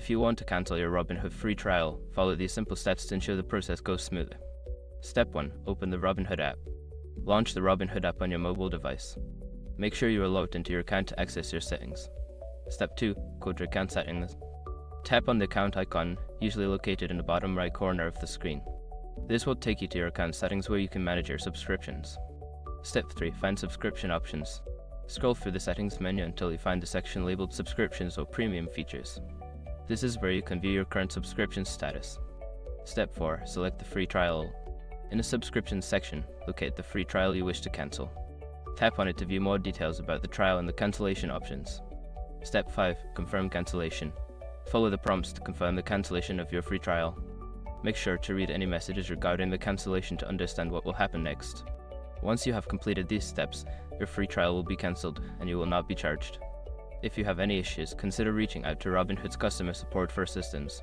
If you want to cancel your Robinhood free trial, follow these simple steps to ensure the process goes smoothly. Step 1. Open the Robinhood app. Launch the Robinhood app on your mobile device. Make sure you are logged into your account to access your settings. Step 2. Go to Account Settings. Tap on the account icon, usually located in the bottom right corner of the screen. This will take you to your account settings where you can manage your subscriptions. Step 3. Find subscription options. Scroll through the settings menu until you find the section labeled Subscriptions or Premium Features. This is where you can view your current subscription status. Step 4. Select the free trial. In the subscriptions section, locate the free trial you wish to cancel. Tap on it to view more details about the trial and the cancellation options. Step 5. Confirm cancellation. Follow the prompts to confirm the cancellation of your free trial. Make sure to read any messages regarding the cancellation to understand what will happen next. Once you have completed these steps, your free trial will be cancelled and you will not be charged. If you have any issues, consider reaching out to Robinhood's customer support for assistance.